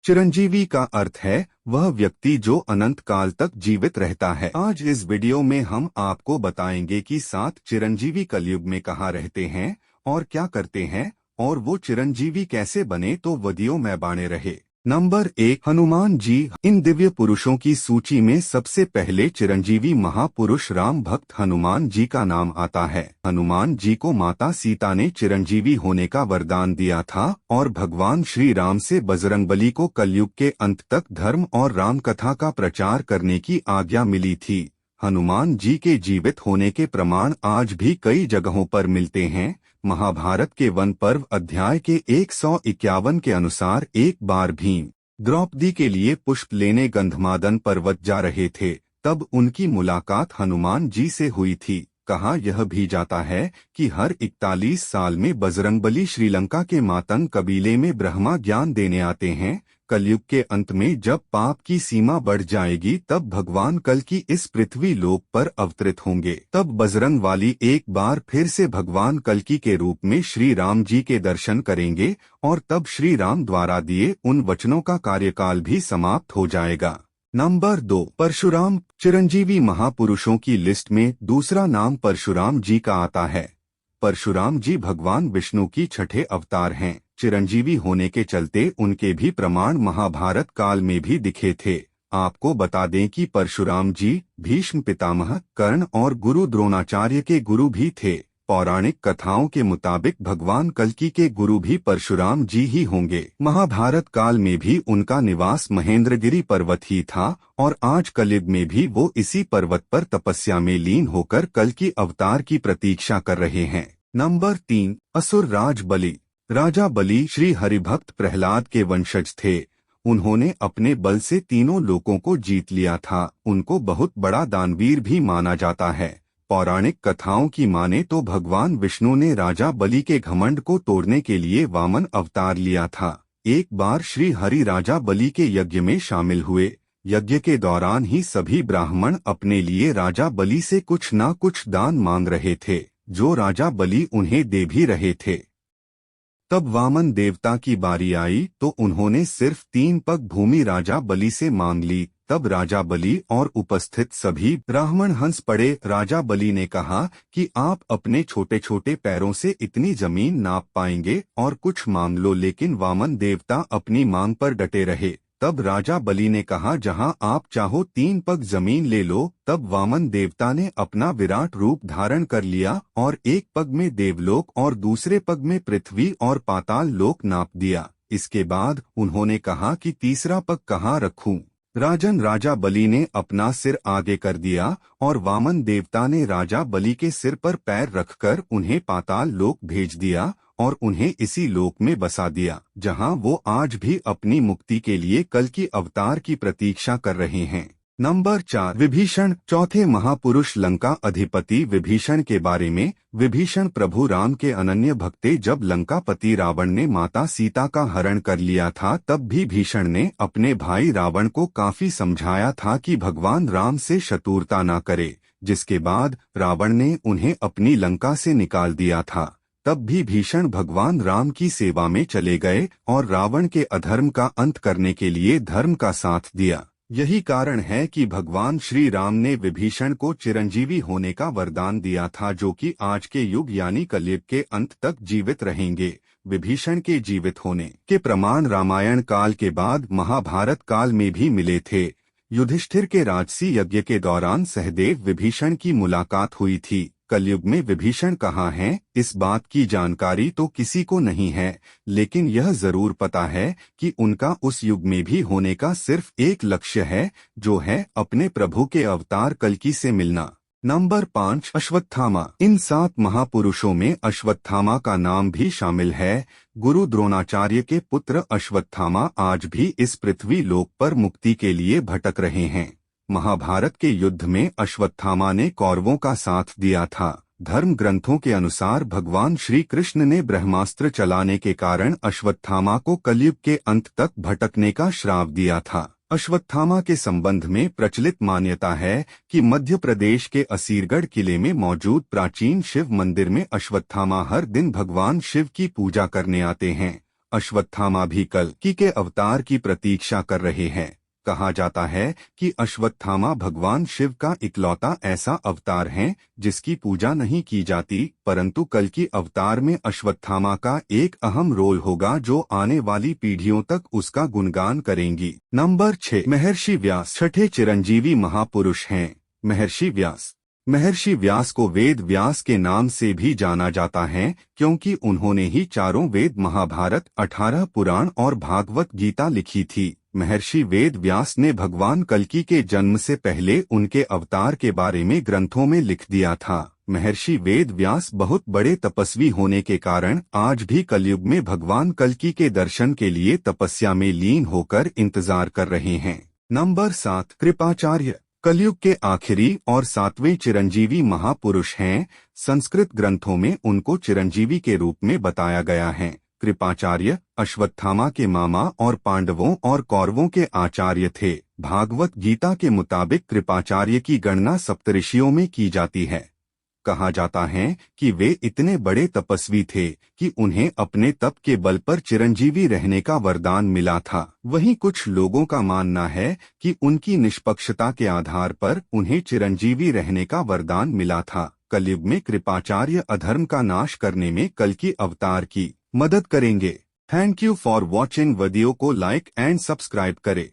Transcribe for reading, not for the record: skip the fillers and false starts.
चिरंजीवी का अर्थ है वह व्यक्ति जो अनंत काल तक जीवित रहता है। आज इस वीडियो में हम आपको बताएंगे कि 7 चिरंजीवी कलयुग में कहाँ रहते हैं और क्या करते हैं और वो चिरंजीवी कैसे बने तो वीडियो में बने रहे। नंबर 1, हनुमान जी। इन दिव्य पुरुषों की सूची में सबसे पहले चिरंजीवी महापुरुष राम भक्त हनुमान जी का नाम आता है। हनुमान जी को माता सीता ने चिरंजीवी होने का वरदान दिया था और भगवान श्री राम से बजरंगबली को कलयुग के अंत तक धर्म और राम कथा का प्रचार करने की आज्ञा मिली थी। हनुमान जी के जीवित होने के प्रमाण आज भी कई जगहों पर मिलते हैं। महाभारत के वन पर्व अध्याय के 151 के अनुसार एक बार भीम द्रौपदी के लिए पुष्प लेने गंधमादन पर्वत जा रहे थे, तब उनकी मुलाकात हनुमान जी से हुई थी। कहा यह भी जाता है कि हर 41 साल में बजरंगबली श्रीलंका के मातंग कबीले में ब्रह्मा ज्ञान देने आते हैं। कलयुग के अंत में जब पाप की सीमा बढ़ जाएगी तब भगवान कल की इस पृथ्वी लोक पर अवतरित होंगे। तब बजरंग वाली एक बार फिर से भगवान कल्कि के रूप में श्री राम जी के दर्शन करेंगे और तब श्री राम द्वारा दिए उन वचनों का कार्यकाल भी समाप्त हो जाएगा। नंबर 2, परशुराम। चिरंजीवी महापुरुषों की लिस्ट में दूसरा नाम परशुराम जी का आता है। परशुराम जी भगवान विष्णु की छठे अवतार हैं। चिरंजीवी होने के चलते उनके भी प्रमाण महाभारत काल में भी दिखे थे। आपको बता दें कि परशुराम जी भीष्म पितामह, कर्ण और गुरु द्रोणाचार्य के गुरु भी थे। पौराणिक कथाओं के मुताबिक भगवान कल्कि के गुरु भी परशुराम जी ही होंगे। महाभारत काल में भी उनका निवास महेंद्रगिरी पर्वत ही था और आज कलयुग में भी वो इसी पर्वत पर तपस्या में लीन होकर कल्कि अवतार की प्रतीक्षा कर रहे हैं। नंबर 3, असुर राज बलि। राजा बलि श्री हरिभक्त प्रहलाद के वंशज थे। उन्होंने अपने बल से तीनों लोकों को जीत लिया था। उनको बहुत बड़ा दानवीर भी माना जाता है। पौराणिक कथाओं की माने तो भगवान विष्णु ने राजा बलि के घमंड को तोड़ने के लिए वामन अवतार लिया था। एक बार श्री हरि राजा बलि के यज्ञ में शामिल हुए। यज्ञ के दौरान ही सभी ब्राह्मण अपने लिए राजा बलि से कुछ न कुछ दान मांग रहे थे, जो राजा बलि उन्हें दे भी रहे थे। तब वामन देवता की बारी आई तो उन्होंने सिर्फ 3 पग भूमि राजा बलि से मांग ली। तब राजा बलि और उपस्थित सभी ब्राह्मण हंस पड़े। राजा बलि ने कहा कि आप अपने छोटे छोटे पैरों से इतनी जमीन नाप पाएंगे और कुछ मांग लो, लेकिन वामन देवता अपनी मांग पर डटे रहे। तब राजा बलि ने कहा जहां आप चाहो 3 पग जमीन ले लो। तब वामन देवता ने अपना विराट रूप धारण कर लिया और एक पग में देवलोक और दूसरे पग में पृथ्वी और पाताल लोक नाप दिया। इसके बाद उन्होंने कहा कि तीसरा पग कहाँ रखूं। राजन राजा बलि ने अपना सिर आगे कर दिया और वामन देवता ने राजा बलि के सिर पर पैर रखकर उन्हें पाताल लोक भेज दिया और उन्हें इसी लोक में बसा दिया, जहां वो आज भी अपनी मुक्ति के लिए कल्कि अवतार की प्रतीक्षा कर रहे हैं। नंबर 4, विभीषण। चौथे महापुरुष लंका अधिपति विभीषण के बारे में। विभीषण प्रभु राम के अनन्य भक्ते। जब लंकापति रावण ने माता सीता का हरण कर लिया था तब भी भीषण ने अपने भाई रावण को काफी समझाया था कि भगवान राम से शत्रुता न करे, जिसके बाद रावण ने उन्हें अपनी लंका से निकाल दिया था। तब भी भीषण भगवान राम की सेवा में चले गए और रावण के अधर्म का अंत करने के लिए धर्म का साथ दिया। यही कारण है कि भगवान श्री राम ने विभीषण को चिरंजीवी होने का वरदान दिया था, जो कि आज के युग यानी कलयुग के अंत तक जीवित रहेंगे। विभीषण के जीवित होने के प्रमाण रामायण काल के बाद महाभारत काल में भी मिले थे। युधिष्ठिर के राजसी यज्ञ के दौरान सहदेव विभीषण की मुलाकात हुई थी। कलयुग में विभीषण कहाँ हैं, इस बात की जानकारी तो किसी को नहीं है, लेकिन यह जरूर पता है कि उनका उस युग में भी होने का सिर्फ एक लक्ष्य है, जो है अपने प्रभु के अवतार कल्कि से मिलना। नंबर 5, अश्वत्थामा। इन 7 महापुरुषों में अश्वत्थामा का नाम भी शामिल है। गुरु द्रोणाचार्य के पुत्र अश्वत्थामा आज भी इस पृथ्वी लोक पर मुक्ति के लिए भटक रहे हैं। महाभारत के युद्ध में अश्वत्थामा ने कौरवों का साथ दिया था। धर्म ग्रंथों के अनुसार भगवान श्री कृष्ण ने ब्रह्मास्त्र चलाने के कारण अश्वत्थामा को कलयुग के अंत तक भटकने का श्राप दिया था। अश्वत्थामा के संबंध में प्रचलित मान्यता है कि मध्य प्रदेश के असीरगढ़ किले में मौजूद प्राचीन शिव मंदिर में अश्वत्थामा हर दिन भगवान शिव की पूजा करने आते हैं। अश्वत्थामा भी कल्कि के अवतार की प्रतीक्षा कर रहे हैं। कहा जाता है कि अश्वत्थामा भगवान शिव का इकलौता ऐसा अवतार है जिसकी पूजा नहीं की जाती, परंतु कल्कि अवतार में अश्वत्थामा का एक अहम रोल होगा जो आने वाली पीढ़ियों तक उसका गुणगान करेंगी। नंबर 6, महर्षि व्यास छठे चिरंजीवी महापुरुष हैं। महर्षि व्यास को वेद व्यास के नाम से भी जाना जाता है क्योंकि उन्होंने ही चारों वेद, महाभारत, 18 पुराण और भागवत गीता लिखी थी। महर्षि वेद व्यास ने भगवान कल्कि के जन्म से पहले उनके अवतार के बारे में ग्रंथों में लिख दिया था। महर्षि वेद व्यास बहुत बड़े तपस्वी होने के कारण आज भी कलयुग में भगवान कल्कि के दर्शन के लिए तपस्या में लीन होकर इंतजार कर रहे हैं। नंबर 7, कृपाचार्य कलयुग के आखिरी और 7वें चिरंजीवी महापुरुष हैं। संस्कृत ग्रंथों में उनको चिरंजीवी के रूप में बताया गया है। कृपाचार्य अश्वत्थामा के मामा और पांडवों और कौरवों के आचार्य थे। भागवत गीता के मुताबिक कृपाचार्य की गणना सप्तऋषियों में की जाती है। कहा जाता है कि वे इतने बड़े तपस्वी थे कि उन्हें अपने तप के बल पर चिरंजीवी रहने का वरदान मिला था। वहीं कुछ लोगों का मानना है कि उनकी निष्पक्षता के आधार पर उन्हें चिरंजीवी रहने का वरदान मिला था। कलयुग में कृपाचार्य अधर्म का नाश करने में कल्कि अवतार की मदद करेंगे। Thank you for watching. Video को लाइक एंड सब्सक्राइब करें।